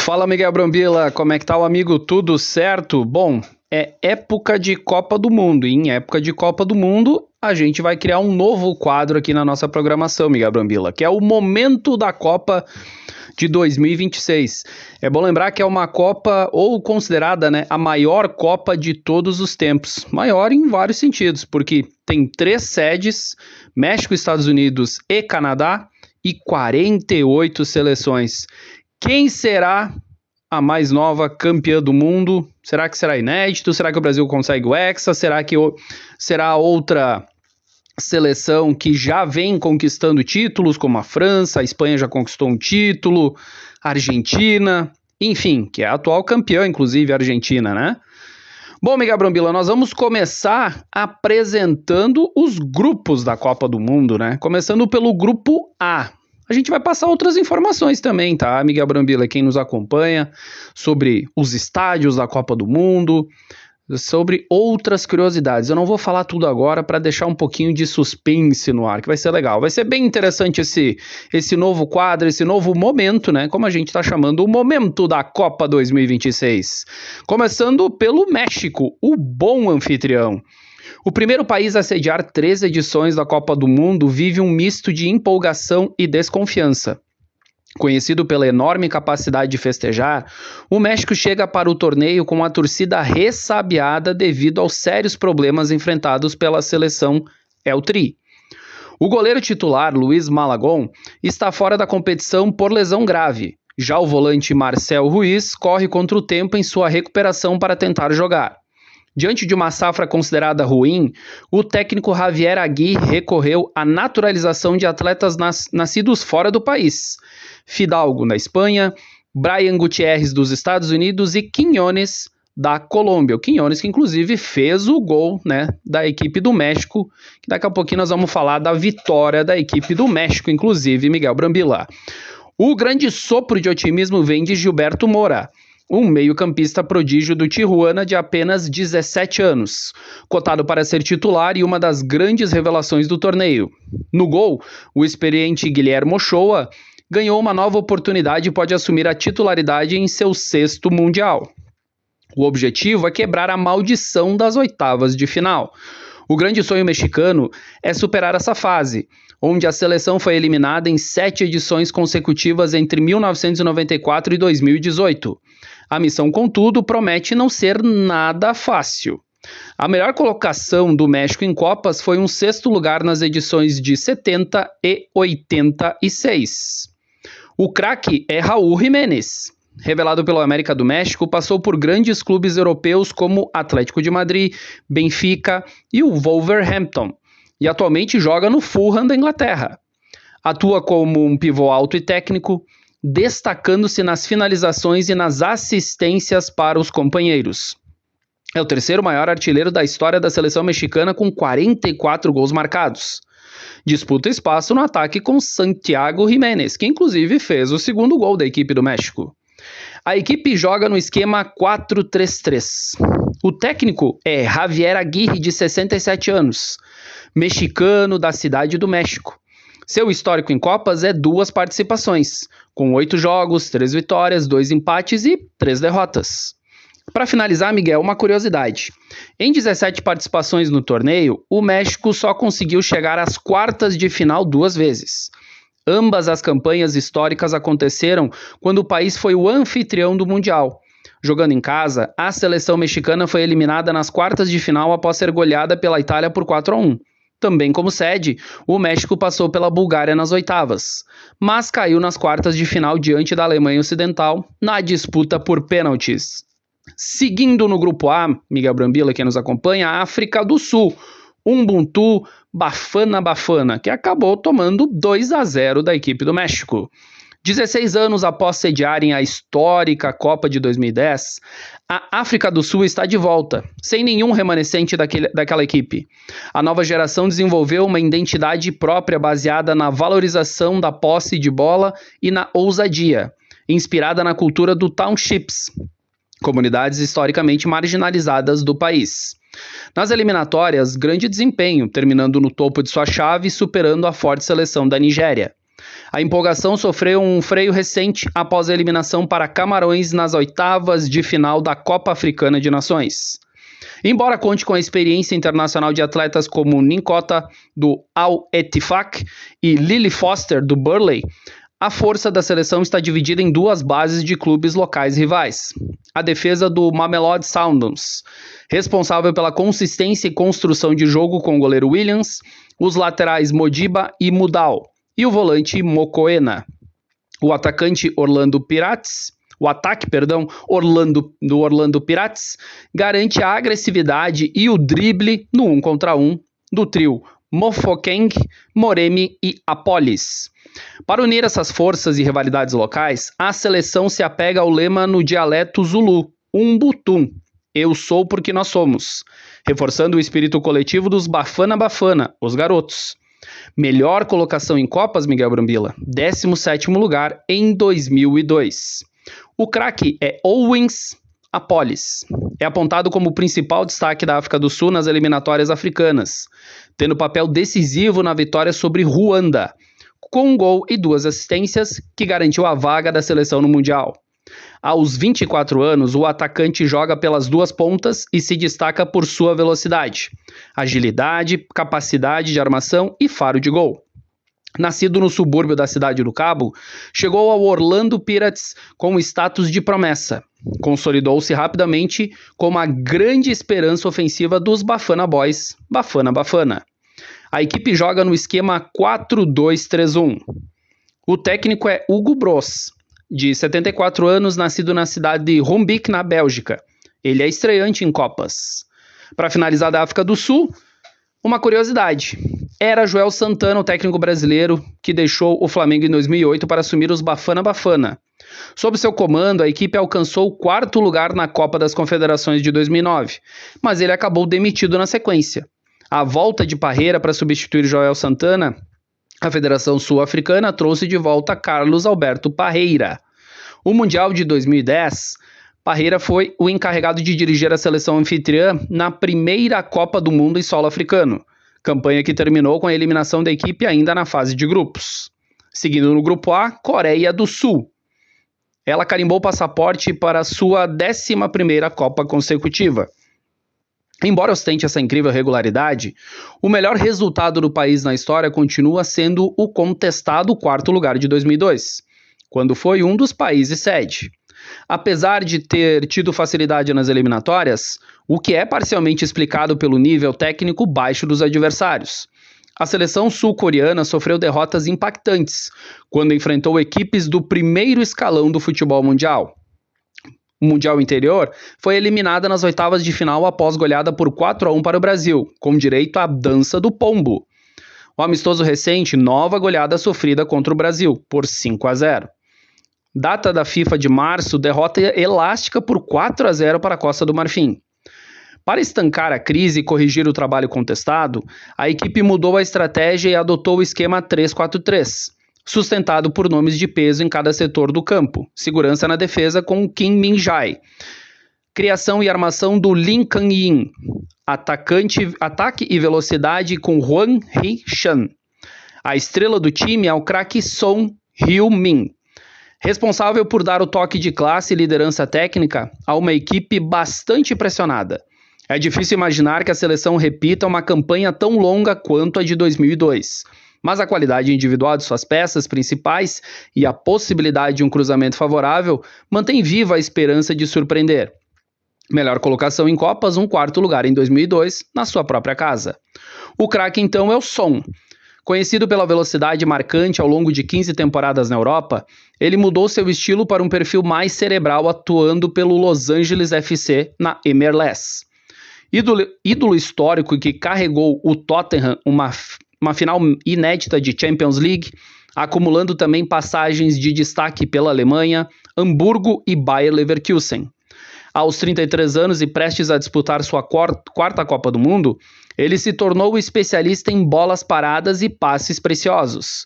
Fala, Miguel Brambila, como é que tá o amigo? Tudo certo? Bom, é época de Copa do Mundo, e em época de Copa do Mundo a gente vai criar um novo quadro aqui na nossa programação, Miguel Brambila, que é o Momento da Copa de 2026. É bom lembrar que é uma Copa, ou considerada, né, a maior Copa de todos os tempos. Maior em vários sentidos, porque tem 3 sedes, México, Estados Unidos e Canadá, e 48 seleções. Quem será a mais nova campeã do mundo? Será que será inédito? Será que o Brasil consegue o Hexa? Será que será outra seleção que já vem conquistando títulos, como a França, a Espanha já conquistou um título, a Argentina, enfim, que é a atual campeã, inclusive, a Argentina, né? Bom, Miguel Brambila, nós vamos começar apresentando os grupos da Copa do Mundo, né? Começando pelo grupo A. A gente vai passar outras informações também, tá, Miguel Brambila, quem nos acompanha, sobre os estádios da Copa do Mundo, sobre outras curiosidades. Eu não vou falar tudo agora para deixar um pouquinho de suspense no ar, que vai ser legal. Vai ser bem interessante esse novo quadro, esse novo momento, né? Como a gente está chamando, o momento da Copa 2026. Começando pelo México, o bom anfitrião. O primeiro país a sediar 3 edições da Copa do Mundo vive um misto de empolgação e desconfiança. Conhecido pela enorme capacidade de festejar, o México chega para o torneio com a torcida ressabiada devido aos sérios problemas enfrentados pela seleção El Tri. O goleiro titular, Luis Malagón, está fora da competição por lesão grave. Já o volante Marcel Ruiz corre contra o tempo em sua recuperação para tentar jogar. Diante de uma safra considerada ruim, o técnico Javier Aguirre recorreu à naturalização de atletas nascidos fora do país. Fidalgo, da Espanha, Brian Gutierrez, dos Estados Unidos e Quiñones, da Colômbia. O Quiñones que inclusive fez o gol, né, da equipe do México, que daqui a pouquinho nós vamos falar da vitória da equipe do México, inclusive, Miguel Brambila. O grande sopro de otimismo vem de Gilberto Moura, um meio-campista prodígio do Tijuana de apenas 17 anos, cotado para ser titular e uma das grandes revelações do torneio. No gol, o experiente Guilherme Ochoa ganhou uma nova oportunidade e pode assumir a titularidade em seu 6º Mundial. O objetivo é quebrar a maldição das oitavas de final. O grande sonho mexicano é superar essa fase, onde a seleção foi eliminada em 7 edições consecutivas entre 1994 e 2018. A missão, contudo, promete não ser nada fácil. A melhor colocação do México em Copas foi um 6º lugar nas edições de 70 e 86. O craque é Raúl Jiménez. Revelado pelo América do México, passou por grandes clubes europeus como Atlético de Madrid, Benfica e o Wolverhampton, e atualmente joga no Fulham da Inglaterra. Atua como um pivô alto e técnico, destacando-se nas finalizações e nas assistências para os companheiros. É o 3º maior artilheiro da história da seleção mexicana com 44 gols marcados. Disputa espaço no ataque com Santiago Jiménez, que inclusive fez o 2º gol da equipe do México. A equipe joga no esquema 4-3-3. O técnico é Javier Aguirre, de 67 anos, mexicano da Cidade do México. Seu histórico em Copas é 2 participações, com 8 jogos, 3 vitórias, 2 empates e 3 derrotas. Para finalizar, Miguel, uma curiosidade. Em 17 participações no torneio, o México só conseguiu chegar às quartas de final 2 vezes. Ambas as campanhas históricas aconteceram quando o país foi o anfitrião do Mundial. Jogando em casa, a seleção mexicana foi eliminada nas quartas de final após ser goleada pela Itália por 4-1. Também como sede, o México passou pela Bulgária nas oitavas, mas caiu nas quartas de final diante da Alemanha Ocidental na disputa por pênaltis. Seguindo no grupo A, Miguel Brambila, que nos acompanha, a África do Sul, Ubuntu Bafana Bafana, que acabou tomando 2-0 da equipe do México. 16 anos após sediarem a histórica Copa de 2010, a África do Sul está de volta, sem nenhum remanescente daquela equipe. A nova geração desenvolveu uma identidade própria baseada na valorização da posse de bola e na ousadia, inspirada na cultura do Townships, comunidades historicamente marginalizadas do país. Nas eliminatórias, grande desempenho, terminando no topo de sua chave e superando a forte seleção da Nigéria. A empolgação sofreu um freio recente após a eliminação para Camarões nas oitavas de final da Copa Africana de Nações. Embora conte com a experiência internacional de atletas como Ninkota, do Al Ettifaq, e Lily Foster, do Burnley, a força da seleção está dividida em duas bases de clubes locais rivais. A defesa do Mamelodi Sundowns, responsável pela consistência e construção de jogo com o goleiro Williams, os laterais Modiba e Mudal, e o volante Mokoena. O ataque Orlando Pirates garante a agressividade e o drible no 1 contra 1 do trio Mofokeng, Moremi e Apolis. Para unir essas forças e rivalidades locais, a seleção se apega ao lema no dialeto Zulu, Umbutum, eu sou porque nós somos, reforçando o espírito coletivo dos Bafana Bafana, os garotos. Melhor colocação em Copas, Miguel Brambila, 17º lugar em 2002. O craque é Owens Apolis. É apontado como o principal destaque da África do Sul nas eliminatórias africanas, tendo papel decisivo na vitória sobre Ruanda, com um gol e 2 assistências que garantiu a vaga da seleção no Mundial. Aos 24 anos, o atacante joga pelas duas pontas e se destaca por sua velocidade, agilidade, capacidade de armação e faro de gol. Nascido no subúrbio da cidade do Cabo, chegou ao Orlando Pirates com status de promessa. Consolidou-se rapidamente como a grande esperança ofensiva dos Bafana Boys, Bafana Bafana. A equipe joga no esquema 4-2-3-1. O técnico é Hugo Broos, de 74 anos, nascido na cidade de Rombic, na Bélgica. Ele é estreante em Copas. Para finalizar da África do Sul, uma curiosidade. Era Joel Santana, o técnico brasileiro, que deixou o Flamengo em 2008 para assumir os Bafana Bafana. Sob seu comando, a equipe alcançou o 4º lugar na Copa das Confederações de 2009, mas ele acabou demitido na sequência. A volta de Parreira para substituir Joel Santana, a Federação Sul-Africana trouxe de volta Carlos Alberto Parreira. O Mundial de 2010, Parreira foi o encarregado de dirigir a seleção anfitriã na primeira Copa do Mundo em solo africano, campanha que terminou com a eliminação da equipe ainda na fase de grupos. Seguindo no grupo A, Coreia do Sul. Ela carimbou o passaporte para sua 11ª Copa consecutiva. Embora ostente essa incrível regularidade, o melhor resultado do país na história continua sendo o contestado 4º lugar de 2002, quando foi um dos países sede. Apesar de ter tido facilidade nas eliminatórias, o que é parcialmente explicado pelo nível técnico baixo dos adversários. A seleção sul-coreana sofreu derrotas impactantes quando enfrentou equipes do primeiro escalão do futebol mundial. O Mundial anterior foi eliminada nas oitavas de final após goleada por 4-1 para o Brasil, com direito à dança do pombo. O amistoso recente, nova goleada sofrida contra o Brasil, por 5-0. Data da FIFA de março, derrota elástica por 4-0 para a Costa do Marfim. Para estancar a crise e corrigir o trabalho contestado, a equipe mudou a estratégia e adotou o esquema 3-4-3. Sustentado por nomes de peso em cada setor do campo, segurança na defesa com Kim Min-jae, criação e armação do Lim Kang-in, ataque e velocidade com Hwang Hee-chan. A estrela do time é o craque Son Heung-min, responsável por dar o toque de classe e liderança técnica a uma equipe bastante pressionada. É difícil imaginar que a seleção repita uma campanha tão longa quanto a de 2002. Mas a qualidade individual de suas peças principais e a possibilidade de um cruzamento favorável mantém viva a esperança de surpreender. Melhor colocação em Copas, um 4º lugar em 2002, na sua própria casa. O craque então é o Son. Conhecido pela velocidade marcante ao longo de 15 temporadas na Europa, ele mudou seu estilo para um perfil mais cerebral, atuando pelo Los Angeles FC na MLS. Ídolo histórico que carregou o Tottenham uma final inédita de Champions League, acumulando também passagens de destaque pela Alemanha, Hamburgo e Bayer Leverkusen. Aos 33 anos e prestes a disputar sua 4ª Copa do Mundo, ele se tornou especialista em bolas paradas e passes preciosos.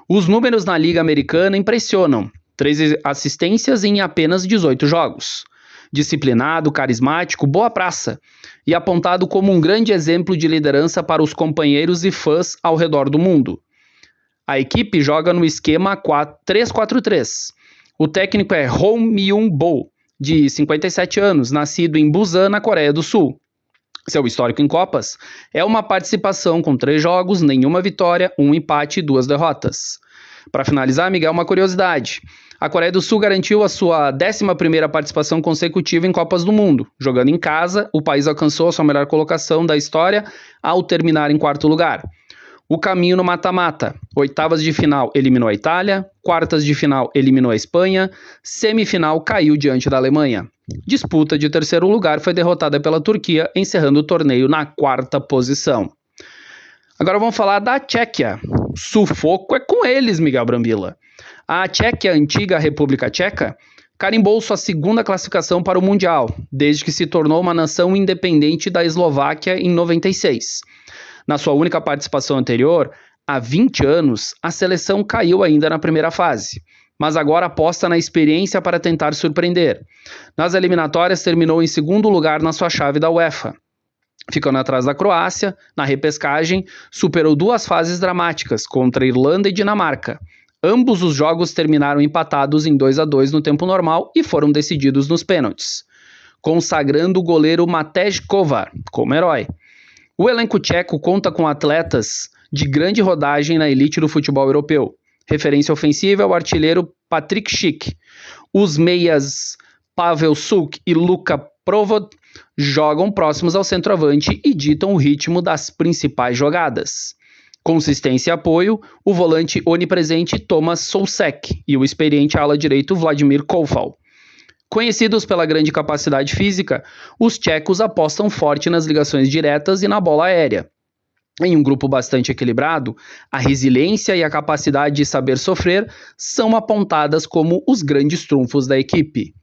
Os números na Liga Americana impressionam, 3 assistências em apenas 18 jogos. Disciplinado, carismático, boa praça, e apontado como um grande exemplo de liderança para os companheiros e fãs ao redor do mundo. A equipe joga no esquema 3-4-3. O técnico é Roh Myung-bo, de 57 anos, nascido em Busan, na Coreia do Sul. Seu histórico em Copas é uma participação com 3 jogos, nenhuma vitória, 1 empate e 2 derrotas. Para finalizar, Miguel, uma curiosidade. A Coreia do Sul garantiu a sua 11ª participação consecutiva em Copas do Mundo. Jogando em casa, o país alcançou a sua melhor colocação da história ao terminar em 4º lugar. O caminho no mata-mata. Oitavas de final eliminou a Itália, quartas de final eliminou a Espanha, semifinal caiu diante da Alemanha. Disputa de 3º lugar foi derrotada pela Turquia, encerrando o torneio na 4ª posição. Agora vamos falar da Tchequia. Sufoco é com eles, Miguel Brambila. A Tchequia, a antiga República Tcheca, carimbou sua 2ª classificação para o Mundial, desde que se tornou uma nação independente da Eslováquia em 96. Na sua única participação anterior, há 20 anos, a seleção caiu ainda na primeira fase, mas agora aposta na experiência para tentar surpreender. Nas eliminatórias, terminou em 2º lugar na sua chave da UEFA. Ficando atrás da Croácia, na repescagem, superou 2 fases dramáticas contra Irlanda e Dinamarca. Ambos os jogos terminaram empatados em 2-2 no tempo normal e foram decididos nos pênaltis, consagrando o goleiro Matej Kovar como herói. O elenco tcheco conta com atletas de grande rodagem na elite do futebol europeu. Referência ofensiva é o artilheiro Patrik Schick. Os meias Pavel Suk e Luka Provod jogam próximos ao centroavante e ditam o ritmo das principais jogadas. Consistência e apoio, o volante onipresente Tomas Soucek e o experiente ala direito Vladimir Koufal. Conhecidos pela grande capacidade física, os tchecos apostam forte nas ligações diretas e na bola aérea. Em um grupo bastante equilibrado, a resiliência e a capacidade de saber sofrer são apontadas como os grandes trunfos da equipe.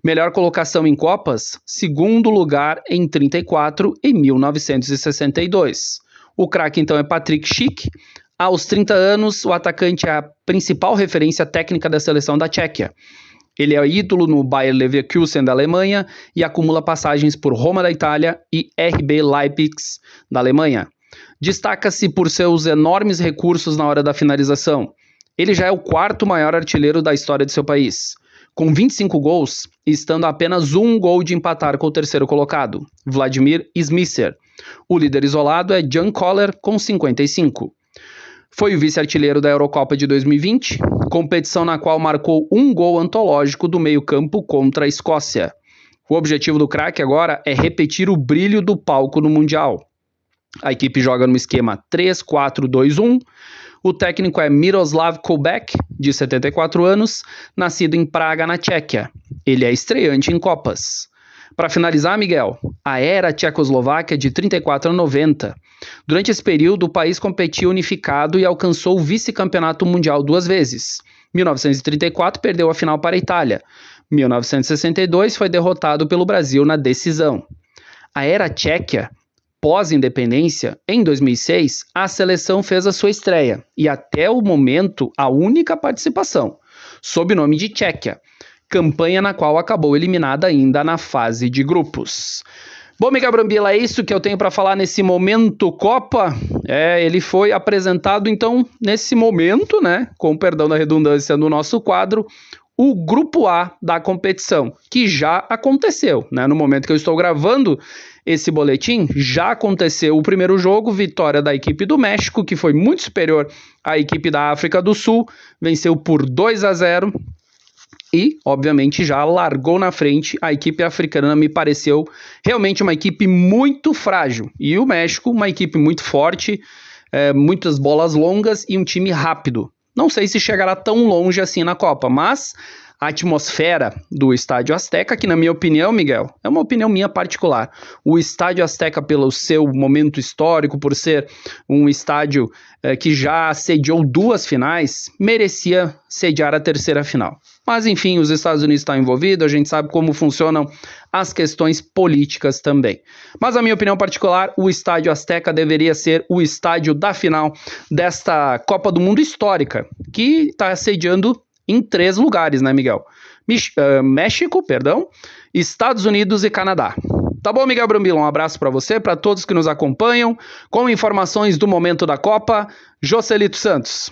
Melhor colocação em Copas, 2º lugar em 34 e 1962. O craque então é Patrik Schick. Aos 30 anos, o atacante é a principal referência técnica da seleção da Tchequia. Ele é ídolo no Bayer Leverkusen da Alemanha e acumula passagens por Roma da Itália e RB Leipzig da Alemanha. Destaca-se por seus enormes recursos na hora da finalização. Ele já é o 4º maior artilheiro da história de seu país, com 25 gols e estando a apenas 1 gol de empatar com o 3º colocado, Vladimir Smisser. O líder isolado é Jan Koller, com 55. Foi o vice-artilheiro da Eurocopa de 2020, competição na qual marcou 1 gol antológico do meio-campo contra a Escócia. O objetivo do craque agora é repetir o brilho do palco no Mundial. A equipe joga no esquema 3-4-2-1. O técnico é Miroslav Koubek, de 74 anos, nascido em Praga, na Tchequia. Ele é estreante em Copas. Para finalizar, Miguel, a era Tchecoslováquia de 34 a 90. Durante esse período, o país competia unificado e alcançou o vice-campeonato mundial 2 vezes. 1934 perdeu a final para a Itália. 1962 foi derrotado pelo Brasil na decisão. A era tcheca, pós-independência, em 2006, a seleção fez a sua estreia e até o momento a única participação, sob o nome de Tchequia, campanha na qual acabou eliminada ainda na fase de grupos. Bom, Miguel Brambila, é isso que eu tenho para falar nesse momento Copa. Ele foi apresentado, então, nesse momento, né, com perdão da redundância, no nosso quadro, o Grupo A da competição, que já aconteceu, né? No momento que eu estou gravando esse boletim, já aconteceu o primeiro jogo, vitória da equipe do México, que foi muito superior à equipe da África do Sul, venceu por 2-0 e, obviamente, já largou na frente. A equipe africana me pareceu realmente uma equipe muito frágil, e o México uma equipe muito forte, muitas bolas longas e um time rápido. Não sei se chegará tão longe assim na Copa, mas a atmosfera do Estádio Azteca, que na minha opinião, Miguel, é uma opinião minha particular, o Estádio Azteca, pelo seu momento histórico, por ser um estádio que já sediou 2 finais, merecia sediar a 3ª final. Mas enfim, os Estados Unidos estão envolvidos, a gente sabe como funcionam as questões políticas também. Mas a minha opinião particular, o Estádio Azteca deveria ser o estádio da final desta Copa do Mundo histórica, que está sediando em 3 lugares, né, Miguel? México, Estados Unidos e Canadá. Tá bom, Miguel Brambila? Um abraço para você, para todos que nos acompanham. Com informações do momento da Copa, Joselito Santos.